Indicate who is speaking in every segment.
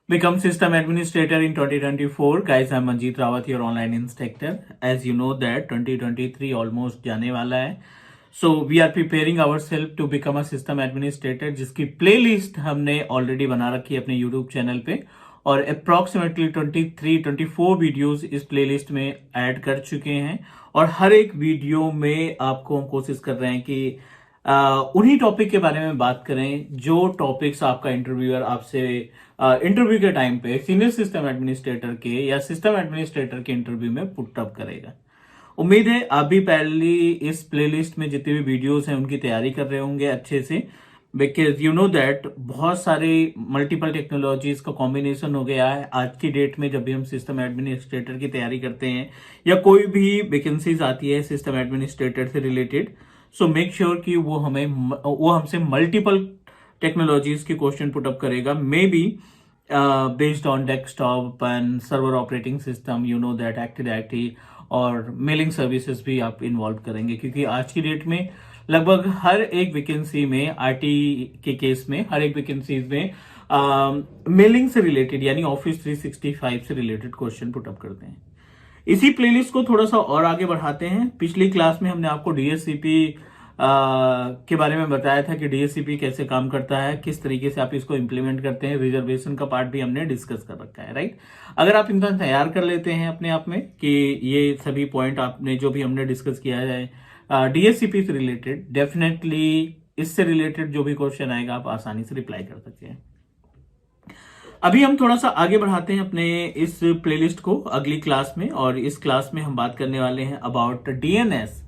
Speaker 1: Become system administrator in 2024. Guys, I'm Manjeet Rawat, your online instructor. As you know that 2023 almost जाने वाला है. So we are preparing ourselves to become a system administrator, जिसकी playlist हमने already बना रखी है अपने YouTube channel पे और approximately 23-24 वीडियोस इस प्लेलिस्ट में ऐड कर चुके हैं और हर एक वीडियो में आपको हम कोशिश कर रहे हैं कि उन्हीं टॉपिक के बारे में बात करें जो टॉपिक्स आपका इंटरव्यूअर आपसे इंटरव्यू के टाइम पे सीनियर सिस्टम एडमिनिस्ट्रेटर के या सिस्टम एडमिनिस्ट्रेटर के इंटरव्यू में पुट अप करेगा। उम्मीद है आप भी पहली इस प्लेलिस्ट में जितने भी वीडियोस हैं उनकी तैयारी कर रहे होंगे अच्छे से, बिकॉज यू नो दैट बहुत सारे मल्टीपल टेक्नोलॉजीज का कॉम्बिनेशन हो गया है आज की डेट में। जब भी हम सिस्टम एडमिनिस्ट्रेटर की तैयारी करते हैं या कोई भी वैकेंसीज आती है सिस्टम एडमिनिस्ट्रेटर से रिलेटेड, सो मेक श्योर कि वो हमसे मल्टीपल टेक्नोलॉजीज के क्वेश्चन पुट अप करेगा, may be based on desktop and server operating system, you know that active directory और मेलिंग सर्विसेज भी आप इन्वॉल्व करेंगे, क्योंकि आज की डेट में लगभग हर एक वैकेंसी में आईटी के केस में हर एक वैकेंसीज में मेलिंग से रिलेटेड यानी ऑफिस 365 से रिलेटेड क्वेश्चन पुट अप करते हैं। इसी प्लेलिस्ट को थोड़ा सा और आगे बढ़ाते हैं। पिछली क्लास में हमने आपको डीएससीपी के बारे में बताया था कि डीएससीपी कैसे काम करता है, किस तरीके से आप इसको इंप्लीमेंट करते हैं। रिजर्वेशन का पार्ट भी हमने डिस्कस कर रखा है, राइट। अगर आप इतना तैयार कर लेते हैं अपने आप में कि ये सभी पॉइंट आपने जो भी हमने डिस्कस किया है डीएससीपी से रिलेटेड, डेफिनेटली इससे रिलेटेड जो भी क्वेश्चन आएगा आप आसानी से रिप्लाई कर सकते हैं। अभी हम थोड़ा सा आगे बढ़ाते हैं अपने इस प्लेलिस्ट को अगली क्लास में, और इस क्लास में हम बात करने वाले हैं अबाउट डीएनएस।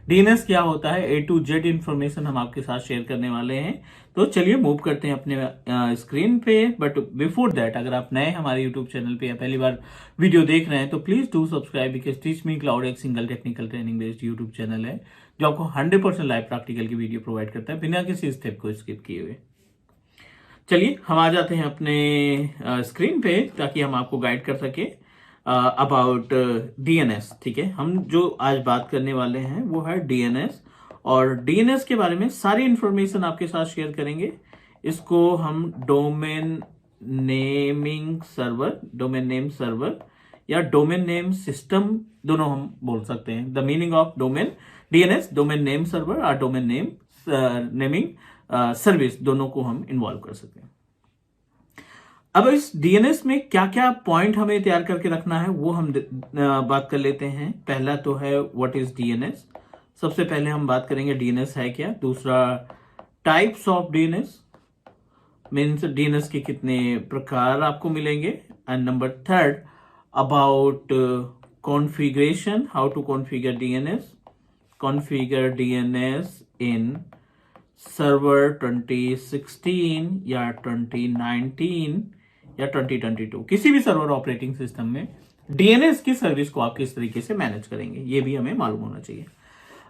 Speaker 1: डीएनएस क्या होता है, ए टू जेड इंफॉर्मेशन हम आपके साथ शेयर करने वाले हैं। तो चलिए मूव करते हैं अपने स्क्रीन पे। बट बिफोर दैट, अगर आप नए हमारे यूट्यूब चैनल पे या पहली बार वीडियो देख रहे हैं तो please do subscribe, because teach me cloud एक single technical training based YouTube channel है जो आपको 100% लाइव प्रैक्टिकल की वीडियो प्रोवाइड करता है बिना किसी स्टेप को स्किप किए हुए। चलिए हम आ जाते हैं अपने स्क्रीन पे ताकि हम आपको गाइड कर सके अबाउट डीएनएस। ठीक है, हम जो आज बात करने वाले हैं वो है डीएनएस, और डीएनएस के बारे में सारी इंफॉर्मेशन आपके साथ शेयर करेंगे। इसको हम domain naming server, domain name server या डोमेन नेम सिस्टम दोनों हम बोल सकते हैं। The meaning of domain DNS, domain name server और डोमेन नेम नेमिंग सर्विस, दोनों को हम इन्वॉल्व कर सकते हैं। अब इस डीएनएस में क्या क्या पॉइंट हमें तैयार करके रखना है वो हम बात कर लेते हैं। पहला तो है व्हाट इज डीएनएस। सबसे पहले हम बात करेंगे डीएनएस है क्या। दूसरा, types of DNS, means DNS के कितने प्रकार आपको मिलेंगे। And number third, about configuration, how to configure DNS, configure DNS in server 2016 या 2019 या 2022, किसी भी सर्वर ऑपरेटिंग सिस्टम में डीएनएस की सर्विस को आप किस तरीके से मैनेज करेंगे ये भी हमें मालूम होना चाहिए।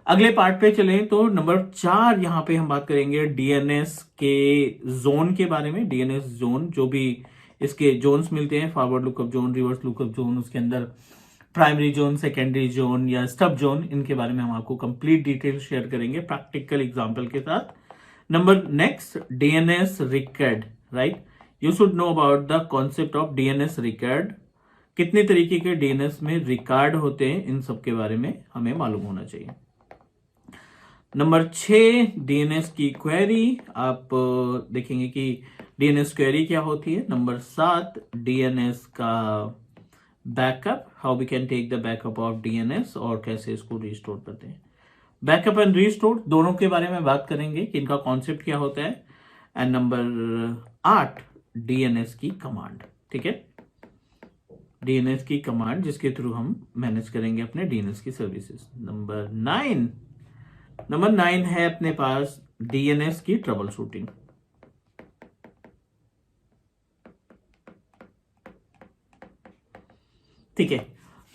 Speaker 1: अगले पार्ट पे चलें तो नंबर 4 यहां पे हम बात करेंगे डीएनएस के जोन के बारे में। डीएनएस जोन, जो भी इसके जोन्स मिलते हैं, forward lookup zone, reverse lookup zone, उसके अंदर प्राइमरी जोन, सेकेंडरी जोन या स्टब जोन, इनके बारे में हम आपको कंप्लीट डिटेल शेयर करेंगे प्रैक्टिकल एग्जांपल के साथ। Number next, DNS record, right. You should know about the concept of DNS record. कितने तरीके के डीएनएस में रिकॉर्ड होते हैं, इन सब के बारे में हमें मालूम होना चाहिए। नंबर 6, डीएनएस की क्वेरी, आप देखेंगे कि डीएनएस क्वेरी क्या होती है। नंबर 7, डीएनएस का backup, how we can take the backup of DNS और कैसे इसको रिस्टोर करते हैं। बैकअप एंड रिस्टोर दोनों के बारे में बात करेंगे कि इनका कॉन्सेप्ट क्या होता है। एंड नंबर 8, डीएनएस की कमांड, ठीक है, डीएनएस की कमांड जिसके थ्रू हम मैनेज करेंगे अपने डीएनएस की सर्विसेज। नंबर 9 है अपने पास डीएनएस की ट्रबल शूटिंग। ठीक है,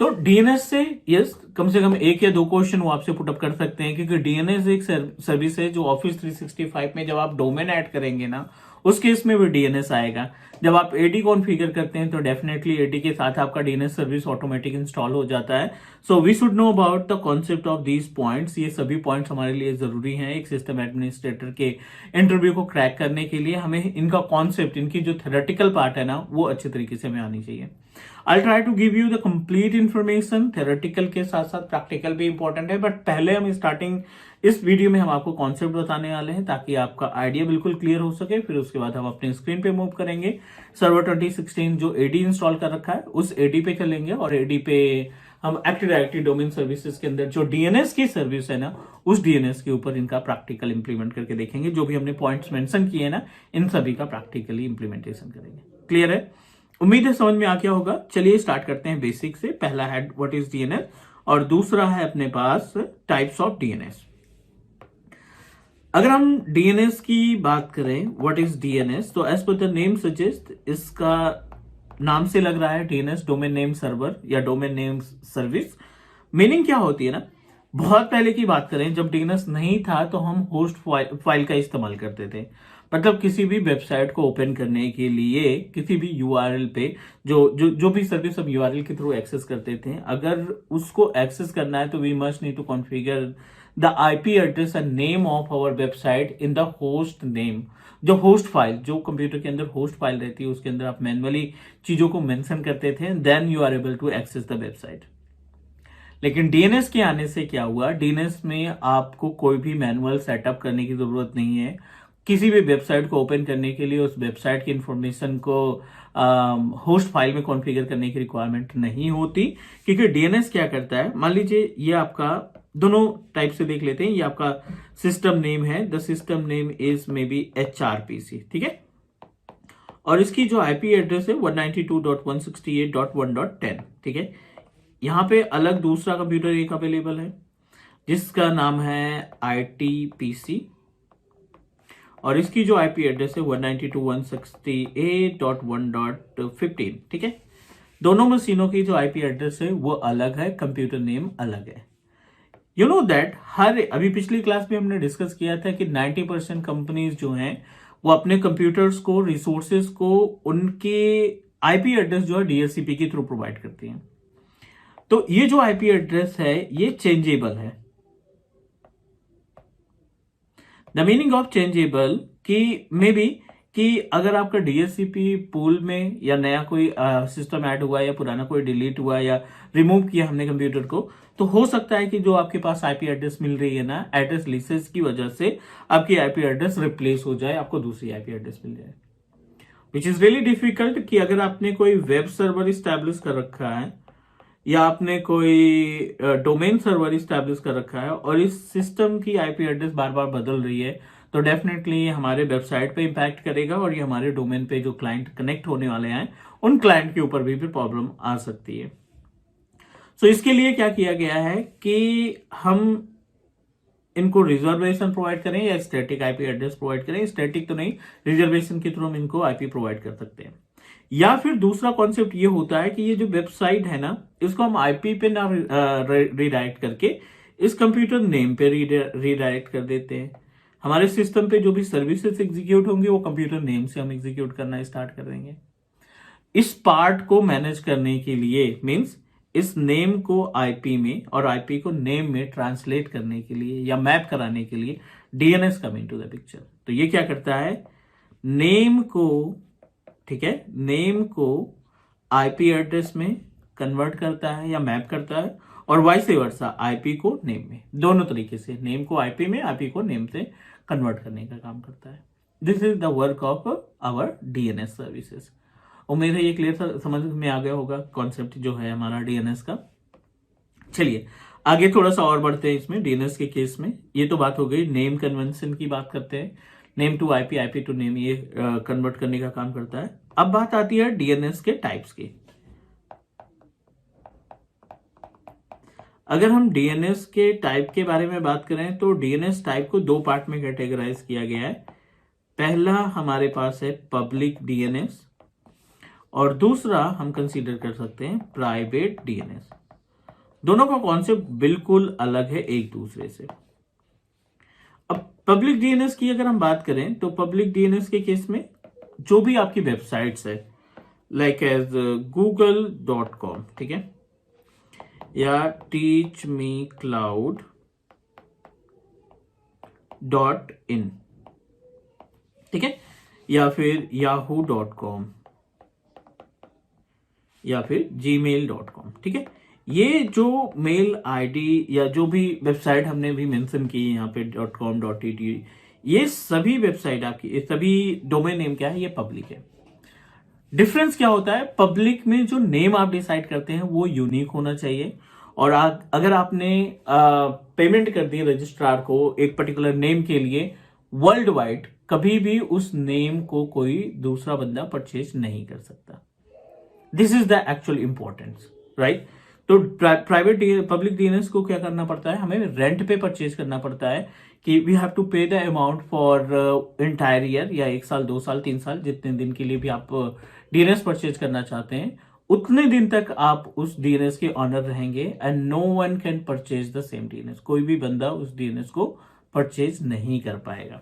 Speaker 1: तो डीएनएस से यस कम से कम एक या दो क्वेश्चन वो आपसे पुटअप कर सकते हैं, क्योंकि डीएनएस एक सर्विस है जो ऑफिस 365 में जब आप डोमेन ऐड करेंगे ना, उस केस में भी डीएनएस आएगा। जब आप एडी कॉन्फ़िगर करते हैं तो डेफिनेटली एडी के साथ आपका डीएनएस सर्विस ऑटोमेटिक इंस्टॉल हो जाता है। So we should know about the concept of these points. ये सभी पॉइंट्स हमारे लिए जरूरी हैं एक सिस्टम एडमिनिस्ट्रेटर के इंटरव्यू को क्रैक करने के लिए। हमें इनका कॉन्सेप्ट, इनकी जो थ्योरेटिकल पार्ट है ना, वो अच्छे तरीके से हमें आनी चाहिए। I'll try to give you the complete information। theoretical के साथ साथ प्रैक्टिकल भी इंपॉर्टेंट है, बट पहले हम स्टार्टिंग इस वीडियो में हम आपको कॉन्सेप्ट बताने वाले हैं ताकि आपका आइडिया बिल्कुल क्लियर हो सके। फिर उसके बाद हम अपने स्क्रीन पे मूव करेंगे। सर्वर 2016 जो एडी इंस्टॉल कर रखा है उस एडी पे चलेंगे और एडी पे हम एक्टिव डायरेक्टरी डोमेन सर्विसेज के अंदर जो डीएनएस की सर्विस है ना, उस डीएनएस के ऊपर इनका प्रैक्टिकल इंप्लीमेंट करके देखेंगे। जो भी हमने पॉइंट्स मेंशन किए ना, इन सभी का प्रैक्टिकली इंप्लीमेंटेशन करेंगे। क्लियर है? उम्मीद है समझ में आ गया होगा। चलिए स्टार्ट करते हैं बेसिक से। पहला है व्हाट इज डीएनएस और दूसरा है अपने पास टाइप्स ऑफ डीएनएस। अगर हम डीएनएस की बात करें, व्हाट इज डीएनएस, तो as per the name suggest, इसका नाम से लग रहा है डीएनएस डोमेन नेम सर्वर या डोमेन नेम सर्विस। मीनिंग क्या होती है ना, बहुत पहले की बात करें जब डीएनएस नहीं था तो हम होस्ट फाइल का इस्तेमाल करते थे। मतलब किसी भी वेबसाइट को ओपन करने के लिए किसी भी यूआरएल पे जो भी सर्विस हम यूआरएल के थ्रू एक्सेस करते थे, अगर उसको एक्सेस करना है तो we must need to configure the IP address and name of our website in the host name. जो होस्ट फाइल, जो कंप्यूटर के अंदर होस्ट फाइल रहती है, उसके अंदर आप मैन्युअली चीजों को मेंशन करते थे, then you are able to access the website. लेकिन डीएनएस के आने से क्या हुआ, डीएनएस में आपको कोई भी मैनुअल सेटअप करने की जरूरत नहीं है। किसी भी वेबसाइट को ओपन करने के लिए उस वेबसाइट की इंफॉर्मेशन को होस्ट फाइल में कॉन्फ़िगर करने की रिक्वायरमेंट नहीं होती, क्योंकि डीएनएस क्या करता है, मान लीजिए ये आपका, दोनों टाइप से देख लेते हैं। ये आपका सिस्टम नेम है, the system name is may be HRPC, ठीक है। और इसकी जो आईपी एड्रेस है 192.168.1.10, ठीक है। यहाँ पे अलग दूसरा कंप्यूटर एक अवेलेबल है जिसका नाम है ITPC और इसकी जो आईपी एड्रेस है 192.168.1.15, ठीक है। दोनों मशीनों की जो आईपी एड्रेस है वो अलग है, कंप्यूटर नेम अलग है। यू नो दैट अभी पिछली क्लास में हमने डिस्कस किया था कि 90% कंपनीज जो हैं वो अपने कंप्यूटर्स को, रिसोर्सेज को, उनके आईपी एड्रेस जो है डीएचसीपी के थ्रू प्रोवाइड करती हैं। तो ये जो आईपी एड्रेस है ये चेंजेबल है। द मीनिंग ऑफ चेंजेबल कि मे बी कि अगर आपका डीएचसीपी पूल में या नया कोई सिस्टम ऐड हुआ या पुराना कोई डिलीट हुआ या रिमूव किया हमने कंप्यूटर को, तो हो सकता है कि जो आपके पास आईपी एड्रेस मिल रही है ना, एड्रेस लीसेस की वजह से आपकी आईपी एड्रेस रिप्लेस हो जाए, आपको दूसरी आईपी एड्रेस मिल जाए, विच इज रियली डिफिकल्ट। कि अगर आपने कोई वेब सर्वर इस्टेब्लिश कर रखा है या आपने कोई डोमेन सर्वर इस्टेब्लिश कर रखा है और इस सिस्टम की आईपी एड्रेस बार बार बदल रही है, तो डेफिनेटली ये हमारे वेबसाइट पे इंपैक्ट करेगा और ये हमारे डोमेन पे जो क्लाइंट कनेक्ट होने वाले हैं उन क्लाइंट के ऊपर भी प्रॉब्लम आ सकती है। सो इसके लिए क्या किया गया है कि हम इनको रिजर्वेशन प्रोवाइड करें या स्टैटिक आईपी एड्रेस प्रोवाइड करें। स्टैटिक तो नहीं, रिजर्वेशन के थ्रू हम इनको आईपी प्रोवाइड कर सकते हैं। या फिर दूसरा कॉन्सेप्ट ये होता है कि ये जो वेबसाइट है ना, इसको हम आईपी पे ना रीडायरेक्ट करके इस कंप्यूटर नेम पे रीडायरेक्ट कर देते हैं। हमारे सिस्टम पे जो भी सर्विसेज एग्जीक्यूट होंगे वो कंप्यूटर नेम से हम एग्जीक्यूट करना स्टार्ट कर देंगे। इस पार्ट को मैनेज करने के लिए, मीन्स इस नेम को आईपी में और आईपी को नेम में ट्रांसलेट करने के लिए या मैप कराने के लिए DNS come into the picture. तो ये क्या करता है, नेम को, ठीक है, नेम को आईपी एड्रेस में कन्वर्ट करता है या मैप करता है और वाइस वर्सा आईपी को नेम में, दोनों तरीके से नेम को आईपी में, आईपी को नेम से कन्वर्ट करने का काम करता है। This is the work of our DNS services. उम्मीद है ये क्लियर समझ में आ गया होगा कॉन्सेप्ट जो है हमारा डीएनएस का। चलिए आगे थोड़ा सा और बढ़ते हैं इसमें डीएनएस के केस में। ये तो बात हो गई नेम कन्वेंशन की, बात करते हैं। Name to IP, IP to name, ये कन्वर्ट करने का काम करता है। अब बात आती है डीएनएस के टाइप्स की। अगर हम डीएनएस के टाइप के बारे में बात करें तो डीएनएस टाइप को दो पार्ट में कैटेगराइज किया गया है। पहला हमारे पास है पब्लिक डीएनएस और दूसरा हम कंसीडर कर सकते हैं प्राइवेट डीएनएस। दोनों का कॉन्सेप्ट बिल्कुल अलग है एक दूसरे से। अब पब्लिक डीएनएस की अगर हम बात करें तो पब्लिक डीएनएस के केस में जो भी आपकी वेबसाइट्स है लाइक एज google.com, ठीक है, या teachmecloud.in, ठीक है, या फिर yahoo.com या फिर gmail.com, ठीक है, ये जो मेल आईडी या जो भी वेबसाइट हमने भी मेंशन की यहाँ पे .com .tt, ये सभी वेबसाइट आपकी, ये सभी डोमेन नेम क्या है, ये पब्लिक है। डिफरेंस क्या होता है, पब्लिक में जो नेम आप डिसाइड करते हैं वो यूनिक होना चाहिए, और अगर आपने पेमेंट कर दी रजिस्ट्रार को एक पर्टिकुलर नेम के लिए वर्ल्ड वाइड, कभी भी उस नेम को कोई दूसरा बंदा परचेज नहीं कर सकता। This is the actual importance, right. तो प्राइवेट पब्लिक डीएनएस को क्या करना पड़ता है, हमें रेंट पे परचेज करना पड़ता है कि वी हैव टू पे the amount for entire year, या 1 साल 2 साल 3 साल जितने दिन के लिए भी आप डीएनएस परचेज करना चाहते हैं, उतने दिन तक आप उस डीएनएस के ऑनर रहेंगे and no one can purchase the same DNS. कोई भी बंदा उस डीएनएस को परचेज नहीं कर पाएगा।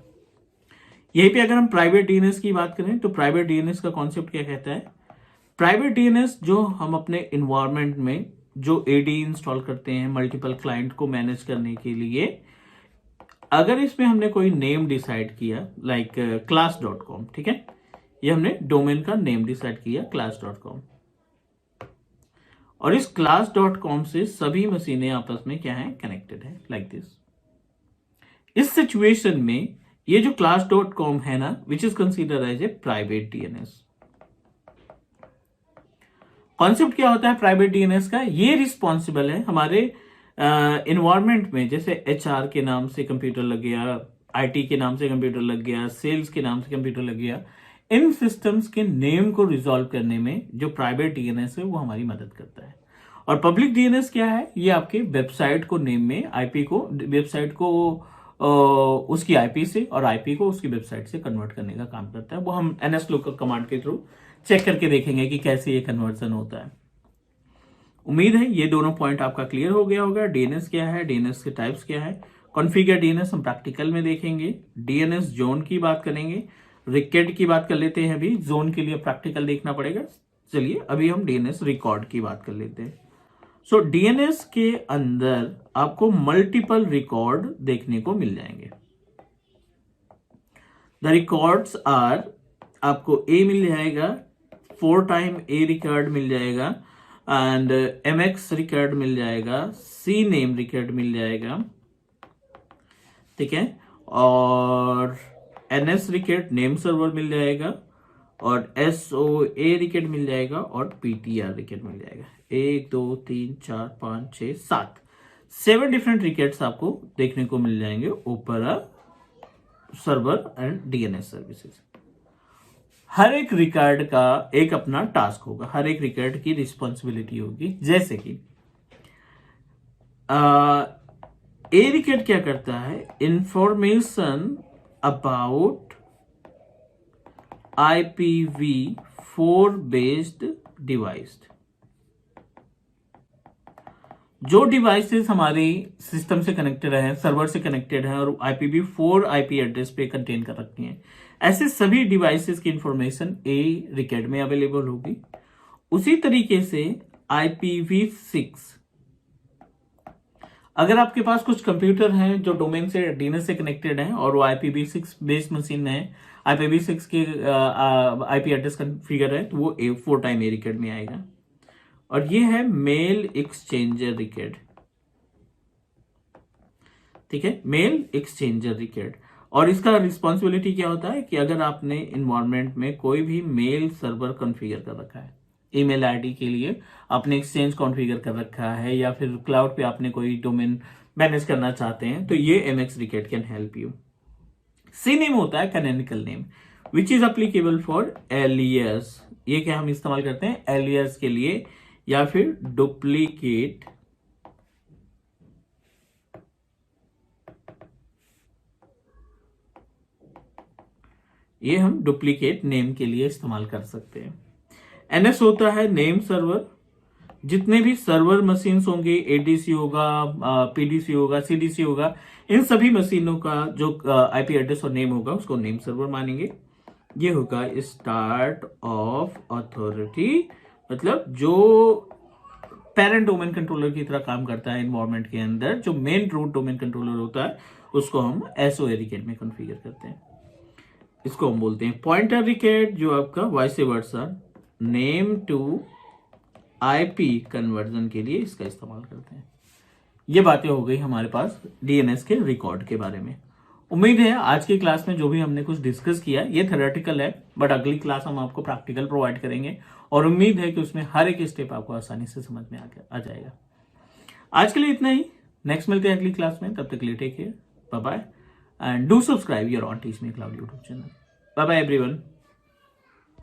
Speaker 1: यहीं पे अगर हम प्राइवेट डीएनएस की बात करें तो प्राइवेट डीएनएस का कॉन्सेप्ट क्या कहता है, प्राइवेट डीएनएस जो हम अपने इन्वायरमेंट में जो एडी इंस्टॉल करते हैं मल्टीपल क्लाइंट को मैनेज करने के लिए, अगर इसमें हमने कोई नेम डिसाइड किया लाइक class.com, ठीक है, ये हमने डोमेन का नेम डिसाइड किया class.com, और इस class.com से सभी मशीनें आपस में क्या है, कनेक्टेड है लाइक दिस। इस सिचुएशन में ये जो class.com है ना, which is consider as a private DNS. Concept क्या होता है प्राइवेट डीएनएस का, ये रिस्पॉन्सिबल है हमारे इन्वायरमेंट में, जैसे एचआर के नाम से कंप्यूटर लग गया, आईटी के नाम से कंप्यूटर लग गया, सेल्स के नाम से कंप्यूटर लग गया, इन सिस्टम्स के नेम को रिजॉल्व करने में जो प्राइवेट डीएनएस है वो हमारी मदद करता है। और पब्लिक डीएनएस क्या है, ये आपके वेबसाइट को नेम में आईपी को, वेबसाइट को उसकी आईपी से और आईपी को उसकी वेबसाइट से कन्वर्ट करने का काम करता है। वो हम nslookup कमांड के थ्रू चेक करके देखेंगे कि कैसे ये कन्वर्जन होता है। उम्मीद है ये दोनों पॉइंट आपका क्लियर हो गया होगा। डीएनएस क्या है, डीएनएस के टाइप्स क्या है, कॉन्फ़िगर डीएनएस हम प्रैक्टिकल में देखेंगे, डीएनएस जोन की बात करेंगे, रिकेट की बात कर लेते हैं, अभी जोन के लिए प्रैक्टिकल देखना पड़ेगा। चलिए अभी हम डीएनएस रिकॉर्ड की बात कर लेते हैं। सो डीएनएस के अंदर आपको मल्टीपल रिकॉर्ड देखने को मिल जाएंगे। द रिकॉर्ड्स आर, आपको ए मिल जाएगा, 4 टाइम ए रिकॉर्ड मिल जाएगा, एंड mx रिकॉर्ड मिल जाएगा, सी नेम रिकॉर्ड मिल जाएगा, ठीक है, और ns रिकॉर्ड नेम सर्वर मिल जाएगा, और SOA रिकॉर्ड मिल जाएगा, और PTR रिकॉर्ड मिल जाएगा। 1 2 3 4 5 6 7 डिफरेंट रिकॉर्ड्स आपको देखने को मिल जाएंगे opera server and DNS services. हर एक रिकॉर्ड का एक अपना टास्क होगा, हर एक रिकॉर्ड की रिस्पॉन्सिबिलिटी होगी। जैसे कि ए रिकॉर्ड क्या करता है, information about IPv4 based device. जो डिवाइसेस हमारे सिस्टम से कनेक्टेड हैं, सर्वर से कनेक्टेड हैं और IPv4 आईपी एड्रेस पे कंटेन कर रखी हैं, ऐसे सभी डिवाइसेस की इंफॉर्मेशन ए रिकॉर्ड में अवेलेबल होगी। उसी तरीके से IPv6, अगर आपके पास कुछ कंप्यूटर हैं जो डोमेन से डीएनएस से कनेक्टेड हैं और वो IPv6 बेस्ड मशीन है, IPv6 के आईपी एड्रेस कॉन्फ़िगर है, तो वो 4 टाइम ए रिकॉर्ड में आएगा। और ये है मेल एक्सचेंजर रिकॉर्ड, ठीक है, मेल एक्सचेंजर रिकॉर्ड। और इसका रिस्पॉन्सिबिलिटी क्या होता है कि अगर आपने इन्वायरमेंट में कोई भी मेल सर्वर कॉन्फ़िगर कर रखा है, ईमेल आईडी के लिए आपने एक्सचेंज कॉन्फ़िगर कर रखा है, या फिर क्लाउड पे आपने कोई डोमेन मैनेज करना चाहते हैं, तो ये MX record can help you. C name होता है canonical name which is applicable for alias. ये क्या हम इस्तेमाल करते हैं एलियास के लिए, या फिर डुप्लीकेट ये हम डुप्लीकेट नेम के लिए इस्तेमाल कर सकते हैं। NS होता है नेम सर्वर जितने भी सर्वर मशीन्स होंगे, एडीसी होगा, पीडीसी होगा, सीडीसी होगा, इन सभी मशीनों का जो आईपी एड्रेस और नेम होगा उसको नेम सर्वर मानेंगे। ये होगा स्टार्ट ऑफ अथॉरिटी, मतलब जो पेरेंट डोमेन कंट्रोलर की तरह काम करता है एनवायरनमेंट के अंदर, जो मेन रूट डोमेन कंट्रोलर होता है उसको हम एसओ रिकेट में कॉन्फ़िगर करते हैं। इसको हम बोलते हैं पॉइंटर रिकेट, जो आपका vice versa name to IP conversion के लिए इसका इस्तेमाल करते हैं। ये बातें हो गई हमारे पास डीएनएस के रिकॉर्ड के बारे में। उम्मीद है आज की क्लास में जो भी हमने कुछ डिस्कस किया ये थ्योरेटिकल है, बट अगली क्लास हम आपको प्रैक्टिकल प्रोवाइड करेंगे और उम्मीद है कि उसमें हर एक स्टेप आपको आसानी से समझ में आ जाएगा। आज के लिए इतना ही, नेक्स्ट मिलते हैं अगली क्लास में, तब तक के लिए take care, bye bye and do subscribe your own teach me cloud YouTube channel. Bye bye everyone.